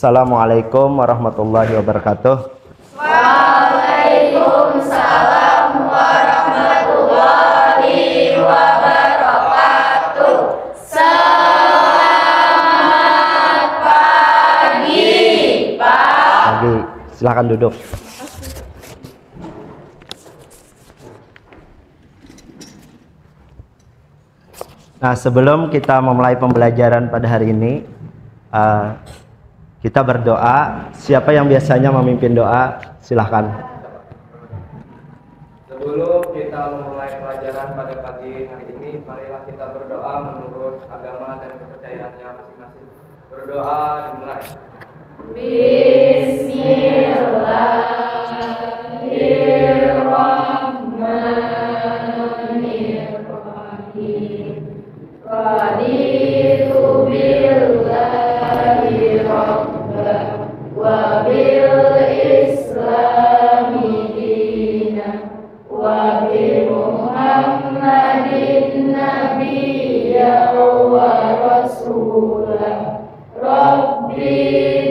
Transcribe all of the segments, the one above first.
Assalamualaikum warahmatullahi wabarakatuh. Waalaikumsalam warahmatullahi wabarakatuh. Selamat pagi, Pak. Pagi, silakan duduk. Nah, sebelum kita memulai pembelajaran pada hari ini, kita berdoa. Siapa yang biasanya memimpin doa? Silahkan. Sebelum kita memulai pelajaran pada pagi hari ini, marilah kita berdoa menurut agama dan kepercayaannya masing-masing. Berdoa dimulai. Bismillahirrahmanirrahim. Raditu billahi rabban wa bil islami dinan wa bi Muhammadin nabiyyan wa rasulah. Rabbi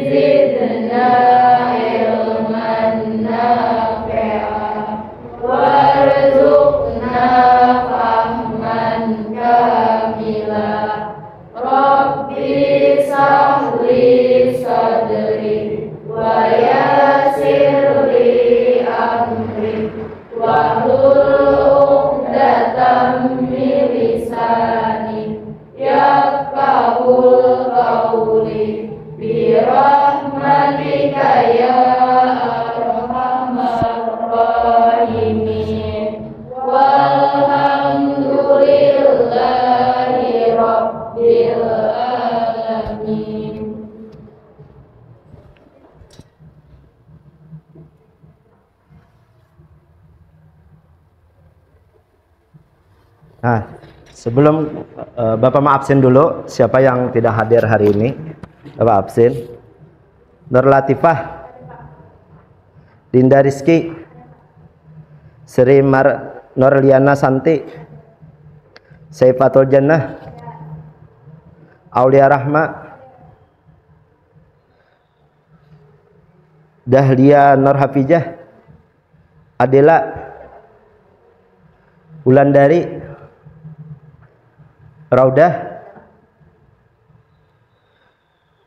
zidna ilman nafi'an warzuqna fahman kamila. Rabbi sahli sadri wa yassir li amri wahlul 'uqdatam min lisani yafqahul qawli bi rahmatika ya arhamar rahimin. Walhamdulillahi rabbil alamin. Nah, sebelum Bapak mau absen dulu, siapa yang tidak hadir hari ini? Bapak absen. Nur Latifah, Dinda Rizky, Sri Nurliana Santi, Saifatul Jannah, Aulia Rahma, Dahlia Nur Hafijah, Adela, Wulandari, Raudah,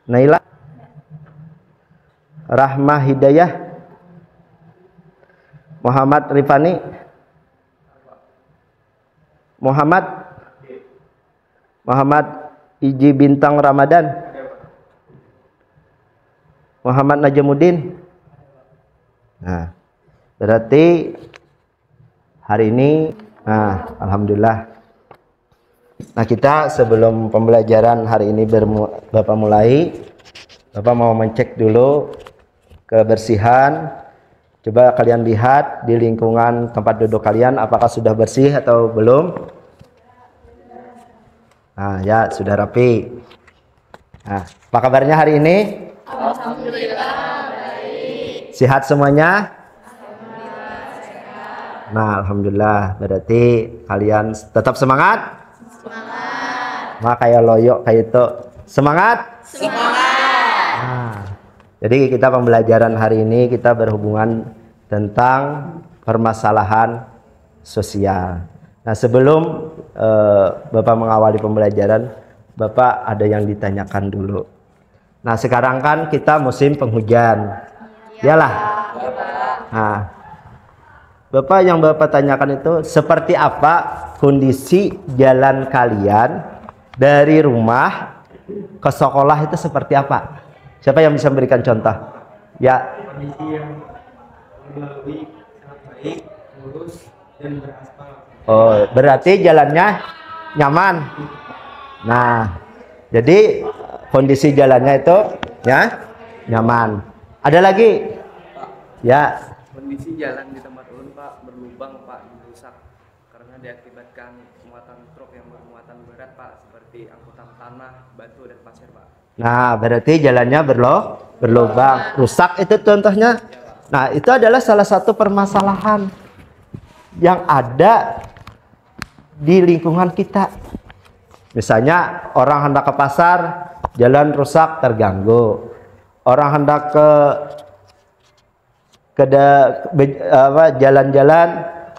Naila, Rahmah Hidayah, Muhammad Rifani, Muhammad Iji Bintang Ramadan, Muhammad Najamuddin. Nah, berarti hari ini, alhamdulillah. Nah, kita sebelum pembelajaran hari ini Bapak mulai, Bapak mau mencek dulu kebersihan. Coba kalian lihat di lingkungan tempat duduk kalian, apakah sudah bersih atau belum? Nah, ya sudah rapi. Nah, apa kabarnya hari ini? Alhamdulillah baik. Sehat semuanya? Nah, alhamdulillah. Berarti kalian tetap semangat? Semangat. Nah, kayak loyo kayak itu. Semangat? Semangat. Nah, jadi kita pembelajaran hari ini kita berhubungan tentang permasalahan sosial. Nah, sebelum Bapak mengawali pembelajaran, Bapak ada yang ditanyakan dulu. Nah, sekarang kan kita musim penghujan. Yalah. Nah, Bapak yang Bapak tanyakan itu seperti apa kondisi jalan kalian dari rumah ke sekolah itu seperti apa? Siapa yang bisa memberikan contoh? Ya. Kondisi yang melalui sangat baik, mulus dan beraspal. Oh, berarti jalannya nyaman. Nah, jadi kondisi jalannya itu ya nyaman. Ada lagi? Ya. Kondisi jalan di tempat ulun, Pak, berlubang, Pak, rusak karena diakibatkan muatan truk yang bermuatan berat, Pak, seperti angkutan tanah, batu dan pasir, Pak. Nah, berarti jalannya berlubang, rusak itu contohnya. Nah, itu adalah salah satu permasalahan yang ada di lingkungan kita. Misalnya orang hendak ke pasar, jalan rusak, terganggu. orang hendak jalan-jalan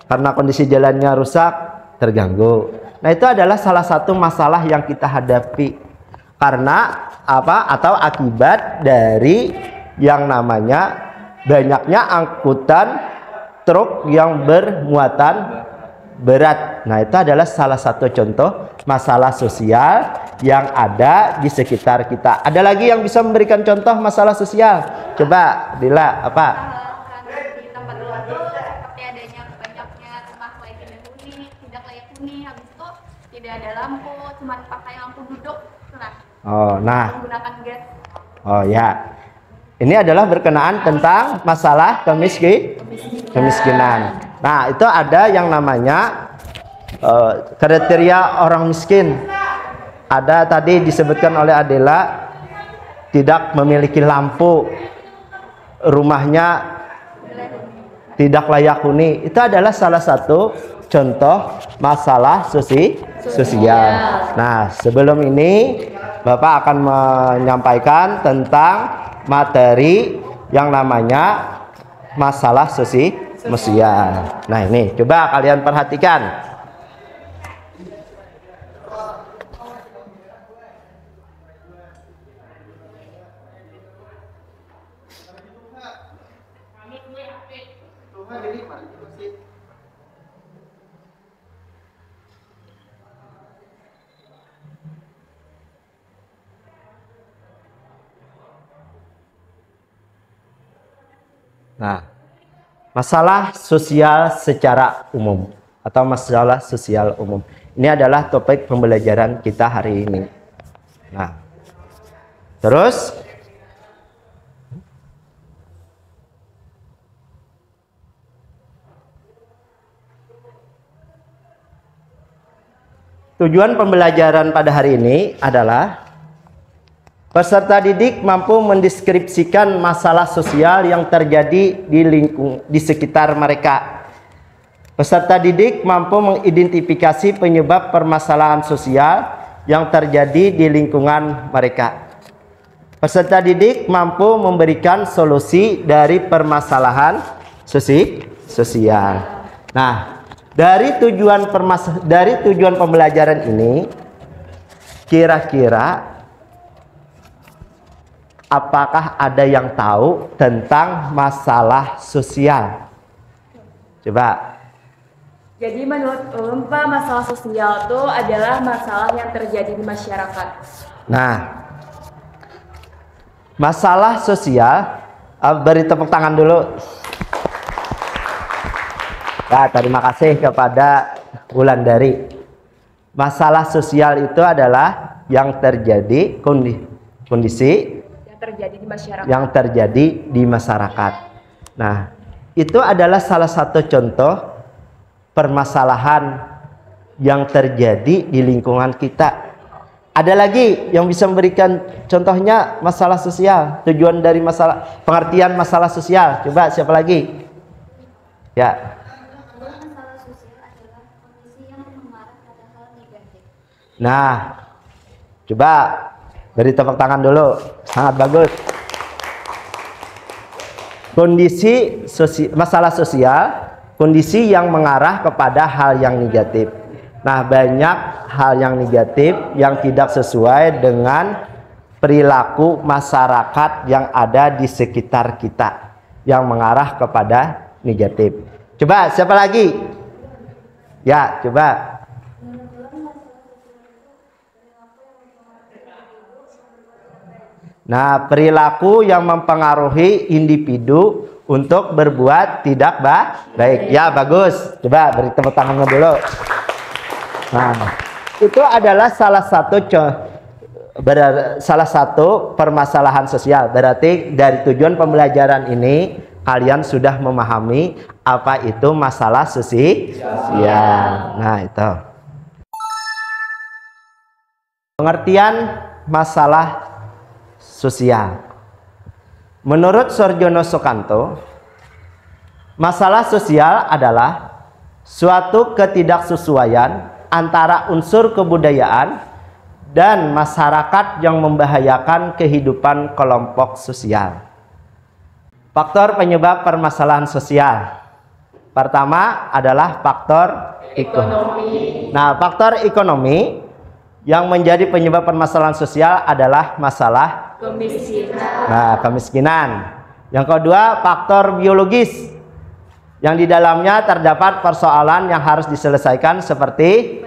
karena kondisi jalannya rusak, terganggu. Nah, itu adalah salah satu masalah yang kita hadapi karena apa? Atau akibat dari yang namanya banyaknya angkutan truk yang bermuatan berat. Nah, itu adalah salah satu contoh masalah sosial yang ada di sekitar kita. Ada lagi yang bisa memberikan contoh masalah sosial? Coba, Dila, apa? Di tempat luar tuh seperti adanya banyaknya rumah layak huni, tidak layak huni, habis itu tidak ada lampu, cuma pakai lampu duduk. Oh, nah. Menggunakan gas. Oh ya. Ini adalah berkenaan tentang masalah kemiskinan. Nah, itu ada yang namanya kriteria orang miskin. Ada tadi disebutkan oleh Adela, tidak memiliki lampu, rumahnya tidak layak huni. Itu adalah salah satu contoh masalah sosial. Nah, sebelum ini Bapak akan menyampaikan tentang materi yang namanya masalah sosial. Nah, ini coba kalian perhatikan. Nah, masalah sosial secara umum atau masalah sosial umum. Ini adalah topik pembelajaran kita hari ini. Nah, terus tujuan pembelajaran pada hari ini adalah peserta didik mampu mendeskripsikan masalah sosial yang terjadi di sekitar mereka. Peserta didik mampu mengidentifikasi penyebab permasalahan sosial yang terjadi di lingkungan mereka. Peserta didik mampu memberikan solusi dari permasalahan sosial. Nah, dari tujuan pembelajaran ini, kira-kira apakah ada yang tahu tentang masalah sosial? Coba. Jadi menurut Pak, masalah sosial itu adalah masalah yang terjadi di masyarakat. Nah, masalah sosial, beri tepuk tangan dulu. Nah, terima kasih kepada Wulandari. Masalah sosial itu adalah yang terjadi kondisi yang terjadi di masyarakat. Nah, itu adalah salah satu contoh permasalahan yang terjadi di lingkungan kita. Ada lagi yang bisa memberikan contohnya masalah sosial, tujuan dari pengertian masalah sosial. Coba siapa lagi? Ya. Masalah sosial adalah kondisi yang mengarah pada hal negatif. Nah, coba beri tepuk tangan dulu, sangat bagus. Masalah sosial, kondisi yang mengarah kepada hal yang negatif. Nah, banyak hal yang negatif yang tidak sesuai dengan perilaku masyarakat yang ada di sekitar kita, yang mengarah kepada negatif. Coba siapa lagi? Ya, coba. Nah, perilaku yang mempengaruhi individu untuk berbuat tidak baik. Ya, bagus. Coba beri tepuk tangan dulu. Nah, itu adalah salah satu permasalahan sosial. Berarti dari tujuan pembelajaran ini kalian sudah memahami apa itu masalah sosial. Nah, itu. Pengertian masalah sosial. Menurut Sorjono Soekanto, masalah sosial adalah suatu ketidaksesuaian antara unsur kebudayaan dan masyarakat yang membahayakan kehidupan kelompok sosial. Faktor penyebab permasalahan sosial. Pertama adalah faktor ekonomi. Nah, faktor ekonomi yang menjadi penyebab permasalahan sosial adalah masalah Kemiskinan. Nah, kemiskinan. Yang kedua, faktor biologis. Yang di dalamnya terdapat persoalan yang harus diselesaikan seperti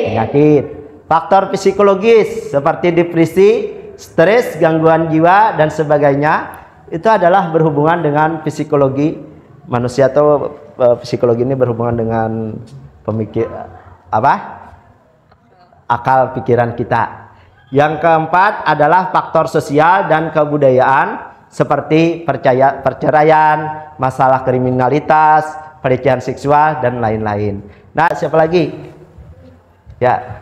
penyakit. Faktor psikologis seperti depresi, stres, gangguan jiwa dan sebagainya. Itu adalah berhubungan dengan psikologi manusia, atau psikologi ini berhubungan dengan akal pikiran kita. Yang keempat adalah faktor sosial dan kebudayaan seperti perceraian, masalah kriminalitas, pelecehan seksual dan lain-lain. Nah, siapa lagi? Ya.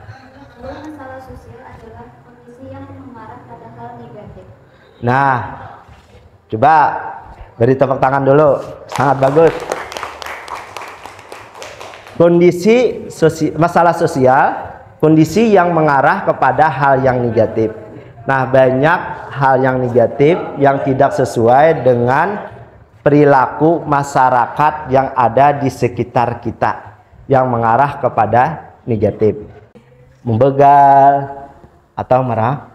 Masalah sosial adalah kondisi yang mengarah pada hal negatif. Nah, coba beri tepuk tangan dulu. Sangat bagus. Kondisi masalah sosial, kondisi yang mengarah kepada hal yang negatif. Nah, banyak hal yang negatif yang tidak sesuai dengan perilaku masyarakat yang ada di sekitar kita, yang mengarah kepada negatif. Membegal atau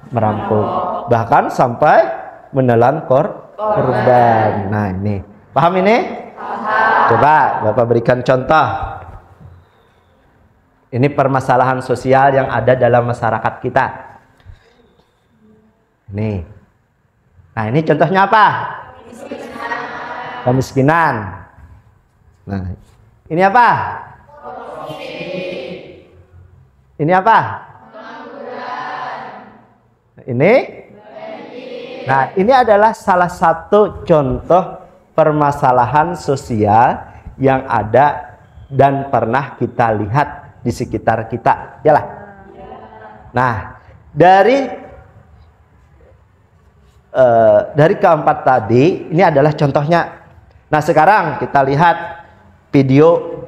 merampok, bahkan sampai menelan korban. Nah, ini paham ini? Paham. Coba Bapak berikan contoh. Ini permasalahan sosial yang ada dalam masyarakat kita. Nih. Nah, ini contohnya apa? Kemiskinan. Nah, ini apa? Ini apa? Ini? Nah, ini adalah salah satu contoh permasalahan sosial yang ada dan pernah kita lihat di sekitar kita, yalah. Nah, dari keempat tadi, ini adalah contohnya. Nah, sekarang kita lihat video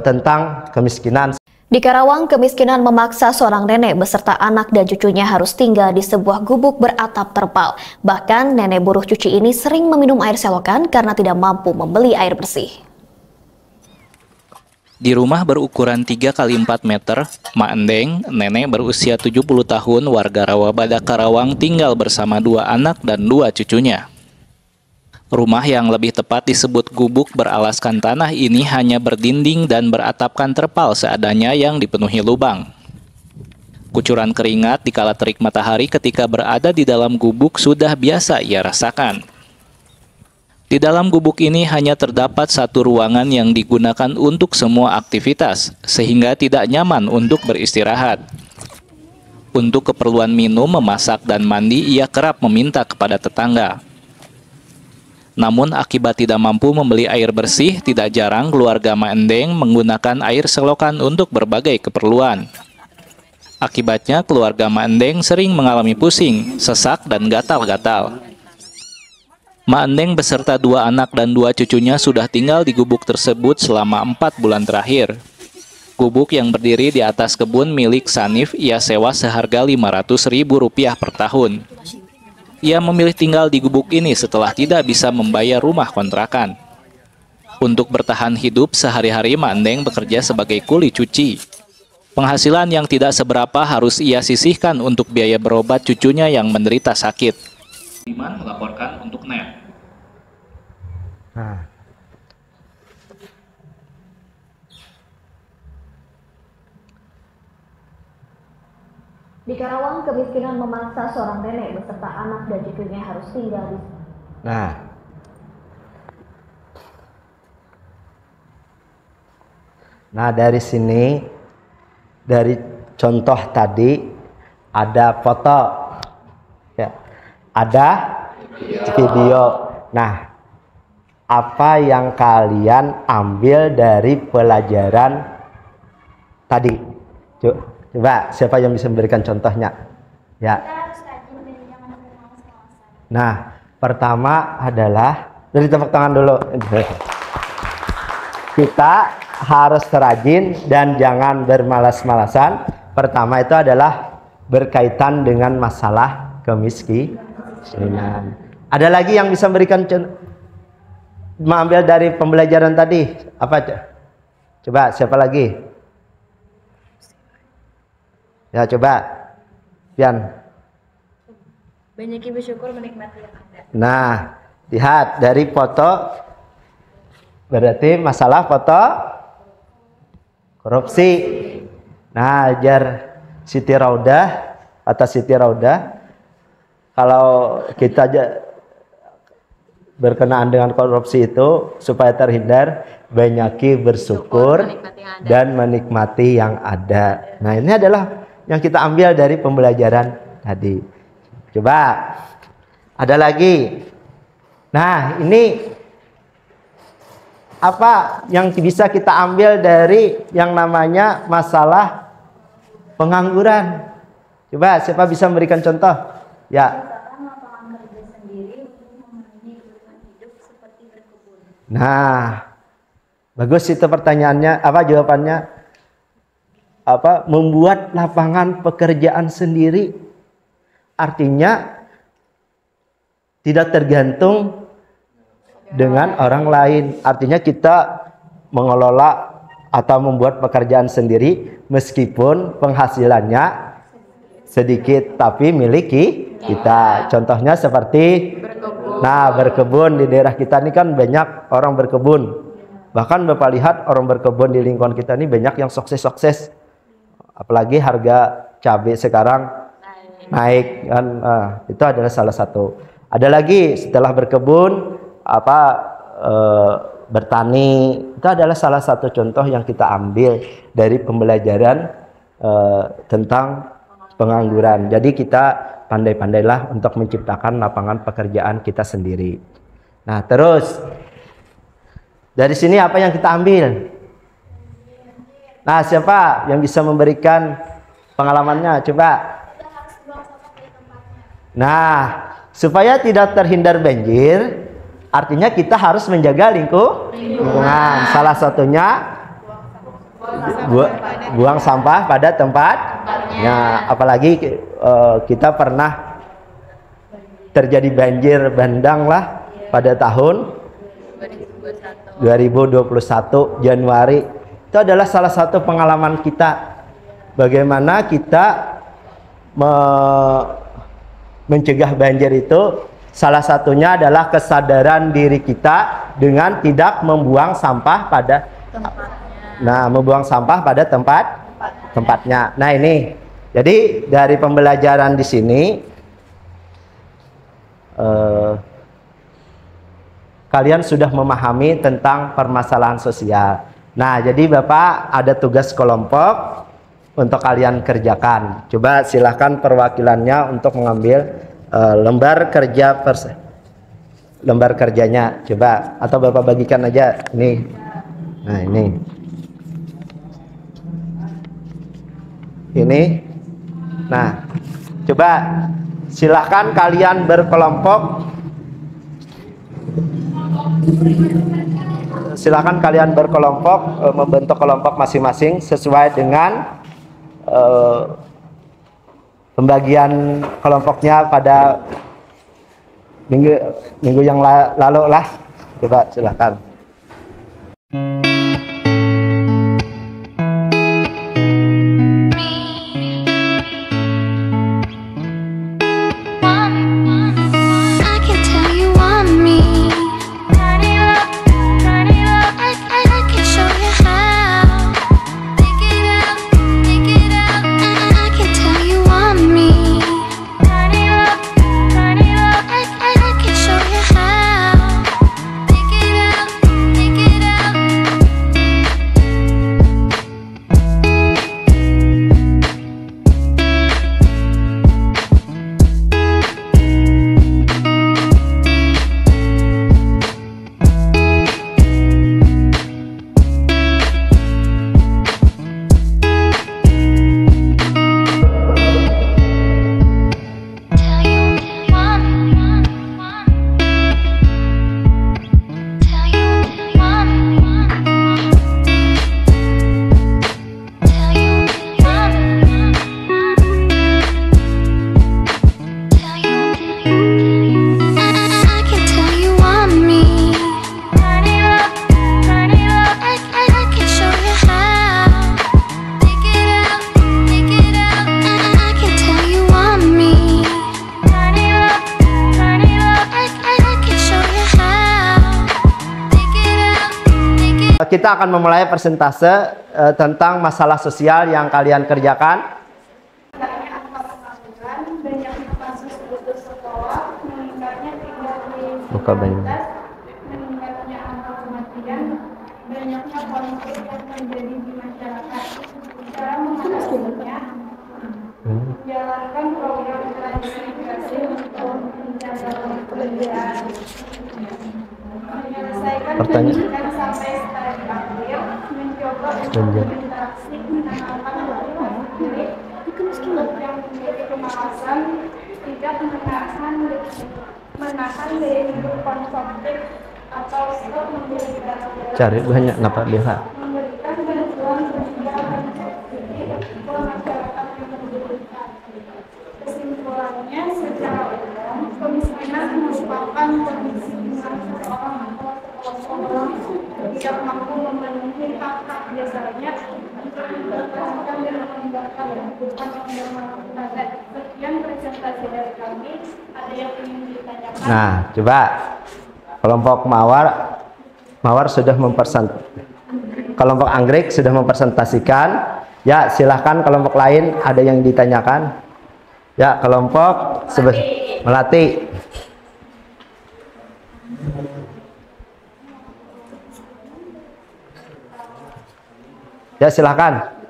tentang kemiskinan. Di Karawang, kemiskinan memaksa seorang nenek beserta anak dan cucunya harus tinggal di sebuah gubuk beratap terpal. Bahkan, nenek buruh cuci ini sering meminum air selokan karena tidak mampu membeli air bersih. Di rumah berukuran 3 x 4 meter, Mak Endeng, nenek berusia 70 tahun, warga Rawabadak Karawang, tinggal bersama 2 anak dan 2 cucunya. Rumah yang lebih tepat disebut gubuk beralaskan tanah ini hanya berdinding dan beratapkan terpal seadanya yang dipenuhi lubang. Kucuran keringat dikala terik matahari ketika berada di dalam gubuk sudah biasa ia rasakan. Di dalam gubuk ini hanya terdapat satu ruangan yang digunakan untuk semua aktivitas, sehingga tidak nyaman untuk beristirahat. Untuk keperluan minum, memasak, dan mandi, ia kerap meminta kepada tetangga. Namun akibat tidak mampu membeli air bersih, tidak jarang keluarga Mak Endeng menggunakan air selokan untuk berbagai keperluan. Akibatnya keluarga Mak Endeng sering mengalami pusing, sesak, dan gatal-gatal. Mak Endeng beserta 2 anak dan 2 cucunya sudah tinggal di gubuk tersebut selama 4 bulan terakhir. Gubuk yang berdiri di atas kebun milik Sanif ia sewa seharga Rp500.000 per tahun. Ia memilih tinggal di gubuk ini setelah tidak bisa membayar rumah kontrakan. Untuk bertahan hidup sehari-hari, Mak Endeng bekerja sebagai kuli cuci. Penghasilan yang tidak seberapa harus ia sisihkan untuk biaya berobat cucunya yang menderita sakit. Iman melaporkan untuk NET. Nah. Di Karawang, kemiskinan memaksa seorang nenek beserta anak dan cucunya harus tinggal di. Nah, dari sini, dari contoh tadi ada foto, ya, ada video. Nah, apa yang kalian ambil dari pelajaran tadi? Coba, siapa yang bisa memberikan contohnya? Ya. Nah, pertama adalah dari tepuk tangan dulu. Kita harus rajin dan jangan bermalas-malasan. Pertama itu adalah berkaitan dengan masalah kemiskinan. Ada lagi yang bisa memberikan mengambil dari pembelajaran tadi? Apa? Coba siapa lagi? Ya coba, Pian. Banyak bersyukur menikmati yang ada. Nah, lihat dari foto, berarti masalah foto korupsi. Nah, ajar Siti Raudah atau Siti Raudah, kalau kita berkenaan dengan korupsi itu supaya terhindar, banyaki bersyukur dan menikmati yang ada. Nah, ini adalah yang kita ambil dari pembelajaran tadi. Coba ada lagi. Nah, ini apa yang bisa kita ambil dari yang namanya masalah pengangguran? Coba siapa bisa memberikan contoh? Ya. Nah, bagus itu pertanyaannya. Apa jawabannya? Apa? Membuat lapangan pekerjaan sendiri. Artinya tidak tergantung dengan orang lain. Artinya kita mengelola atau membuat pekerjaan sendiri meskipun penghasilannya sedikit tapi miliki kita. Contohnya seperti berkebun di daerah kita ini kan banyak orang berkebun. Bahkan Bapak lihat orang berkebun di lingkungan kita ini banyak yang sukses-sukses. Apalagi harga cabai sekarang naik kan, itu adalah salah satu. Ada lagi setelah berkebun bertani, itu adalah salah satu contoh yang kita ambil dari pembelajaran tentang pengangguran. Jadi kita pandai-pandailah untuk menciptakan lapangan pekerjaan kita sendiri. Nah, terus dari sini apa yang kita ambil? Nah, siapa yang bisa memberikan pengalamannya? Coba. Nah, supaya tidak terhindar banjir, artinya kita harus menjaga lingkungan. Salah satunya buang sampah pada tempatnya. Apalagi kita pernah terjadi banjir bandang lah pada tahun 2021 Januari. Itu adalah salah satu pengalaman kita. Bagaimana kita mencegah banjir itu, salah satunya adalah kesadaran diri kita dengan tidak membuang sampah pada membuang sampah pada tempatnya. Nah, ini jadi dari pembelajaran di sini kalian sudah memahami tentang permasalahan sosial. Nah, jadi Bapak ada tugas kelompok untuk kalian kerjakan. Coba silahkan perwakilannya untuk mengambil lembar kerjanya. Coba, atau Bapak bagikan aja. Nih. Nah, ini. Ini. Nah, coba silahkan kalian berkelompok. Silakan kalian berkelompok, membentuk kelompok masing-masing sesuai dengan pembagian kelompoknya pada minggu yang lalu lah. Coba silakan. kita akan memulai persentase tentang masalah sosial yang kalian kerjakan. Banyaknya kasus putus sekolah, meningkatnya tinggal di Buka banyak. meningkatnya angka kematian, banyaknya konflik yang terjadi di masyarakat. Cara mengatasinya, menjalankan program transmigrasi untuk menjaga pekerjaan, menyelesaikan pendidikan sampai studi akhir, mencoba untuk berinteraksi, menanamkan hubungan diri untuk yang memiliki kemalasan, tidak menahan daya hidup konsumtif atau stop memberikan Cari banyak napa BH. memberikan bantuan sosial dan subsidi ke masyarakat yang membutuhkan. Kesimpulannya, secara umum, kemiskinan merupakan kondisi di mana seseorang atau sekelompok orang tidak mampu memenuhi hak-hak dasarnya untuk mempertahankan dan mengembangkan kehidupan yang bermartabat. Sekian presentasi dari kami. Ada yang ingin ditanyakan? Nah, coba kelompok Mawar sudah kelompok Anggrek sudah mempresentasikan. Ya, silahkan kelompok lain ada yang ditanyakan. Ya, kelompok Melati. Ya, silahkan.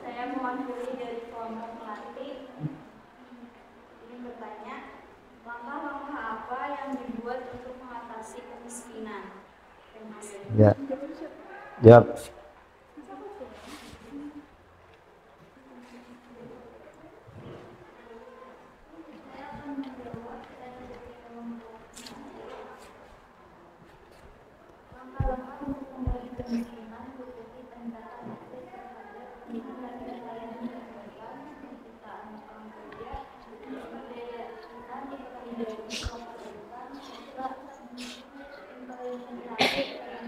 Saya mewakili dari kelompok Melati. Ingin bertanya, langkah-langkah apa yang dibuat untuk mengatasi kemiskinan? Terima kasih. Ya. Jawab. Langkah-langkah untuk mengurangi kemiskinan meliputi peningkatan akses terhadap pendidikan dan layanan kesehatan, penciptaan lapangan kerja, pemberdayaan ekonomi dan kemasyarakatan, serta implementasi kebijakan yang menghasilkan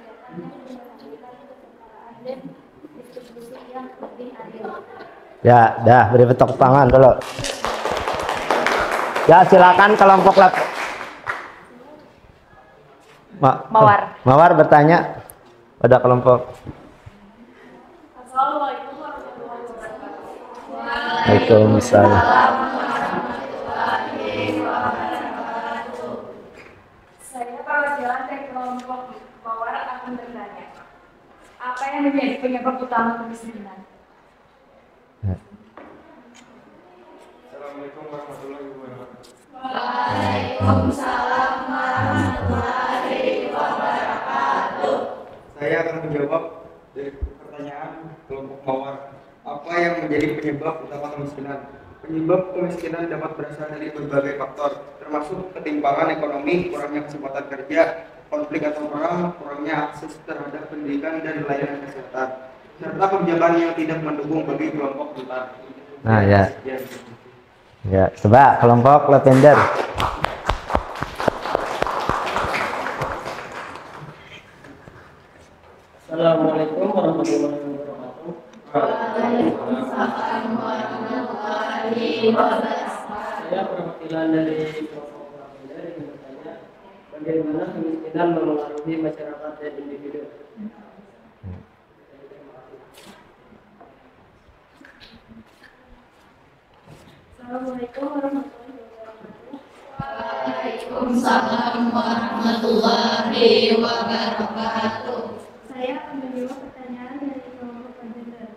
kesetaraan dan distribusi yang lebih adil. Ya, dah beri tepuk tangan dulu. Ya, silakan kelompok Mawar bertanya pada kelompok. Assalamualaikum warahmatullahi wabarakatuh. Waalaikumsalam. Saya perwakilan dari kelompok Mawar akan bertanya, apa yang menjadi penyebab utama kemiskinan? Assalamualaikum warahmatullahi wabarakatuh. Saya akan menjawab dari pertanyaan kelompok Mawar. Apa yang menjadi penyebab utama kemiskinan? Penyebab kemiskinan dapat berasal dari berbagai faktor, termasuk ketimpangan ekonomi, kurangnya kesempatan kerja, konflik atau perang, kurangnya akses terhadap pendidikan dan layanan kesehatan, serta kebijakan yang tidak mendukung bagi kelompok rentan. Nah, ya. Ya, coba kelompok Lavender. Assalamualaikum warahmatullahi wabarakatuh. Saya perwakilan dari kelompok Lavender ingin bertanya, bagaimana kemiskinan mempengaruhi masyarakat dan individu? Assalamualaikum warahmatullahi wabarakatuh. Waalaikumsalam warahmatullahi wabarakatuh. Saya akan menjawab pertanyaan dari kelompok Lavender.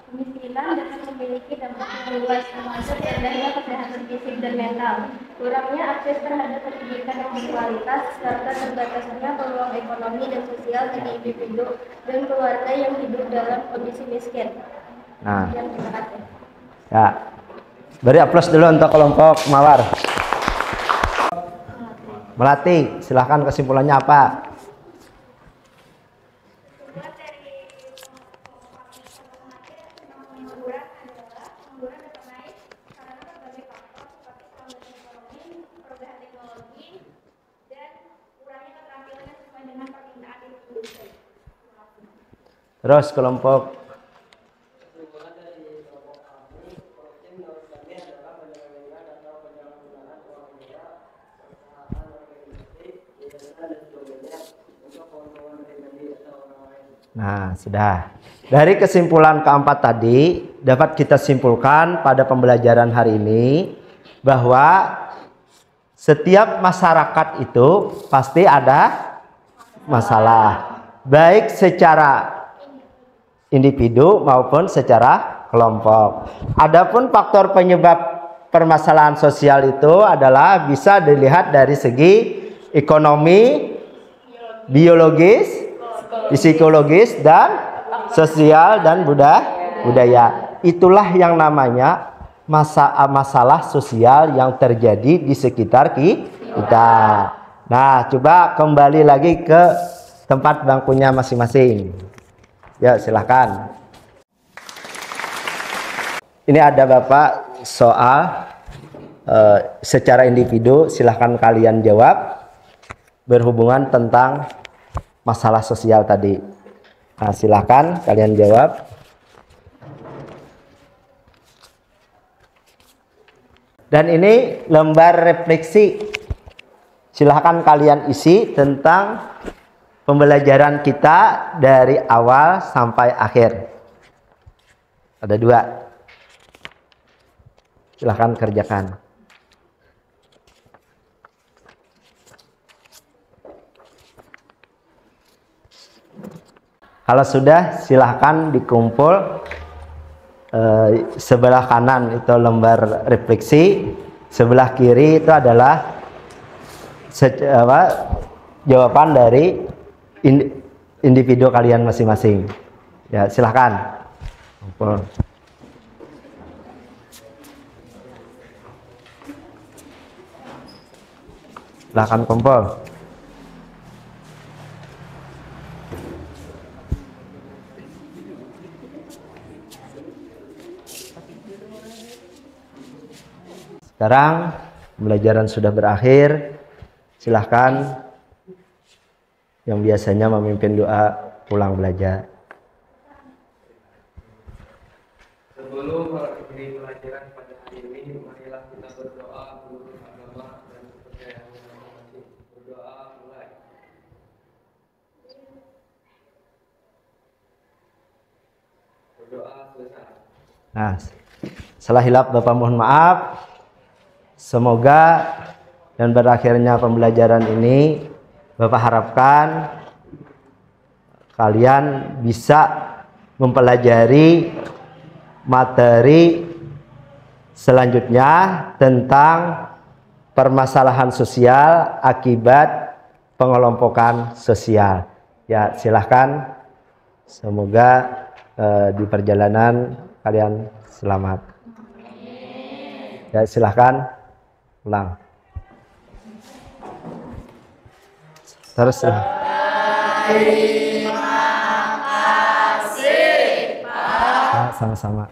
Kemiskinan dapat memiliki dampak yang luas, termasuk rendahnya kesehatan fisik dan mental, kurangnya akses terhadap pendidikan yang berkualitas, serta terbatasnya peluang ekonomi dan sosial bagi individu dan keluarga yang hidup dalam kondisi miskin. Nah, Terima kasih. ya. Beri aplaus dulu untuk kelompok Mawar. Melati, silahkan kesimpulannya apa? Terus kelompok Nah, sudah. Dari kesimpulan keempat tadi, dapat kita simpulkan pada pembelajaran hari ini bahwa setiap masyarakat itu pasti ada masalah, baik secara individu maupun secara kelompok. Adapun faktor penyebab permasalahan sosial itu adalah bisa dilihat dari segi ekonomi, biologis, psikologis, dan sosial dan budaya. Itulah yang namanya masalah sosial yang terjadi di sekitar kita. Nah, coba kembali lagi ke tempat bangkunya masing-masing. Ya, silahkan. Ini ada Bapak soal secara individu, silahkan kalian jawab berhubungan tentang masalah sosial tadi. Nah, silahkan kalian jawab. Dan ini lembar refleksi. Silahkan kalian isi tentang pembelajaran kita dari awal sampai akhir. Ada 2. Silahkan kerjakan. Kalau sudah, silahkan dikumpul. Sebelah kanan itu lembar refleksi, sebelah kiri itu adalah jawaban dari individu kalian masing-masing. Ya, silahkan kumpul. Silahkan kumpul. Sekarang pembelajaran sudah berakhir. Silahkan yang biasanya memimpin doa pulang belajar. Sebelum mengakhiri pelajaran pada hari ini, marilah kita berdoa menurut agama dan kepercayaan masing-masing. Berdoa mulai. Berdoa selesai. Nah, setelah hilap Bapak mohon maaf. Semoga dan berakhirnya pembelajaran ini Bapak harapkan kalian bisa mempelajari materi selanjutnya tentang permasalahan sosial akibat pengelompokan sosial. Ya, silahkan. Semoga di perjalanan kalian selamat. Ya, silahkan. Ulang. Terus. Terima kasih, Pak. Sama-sama.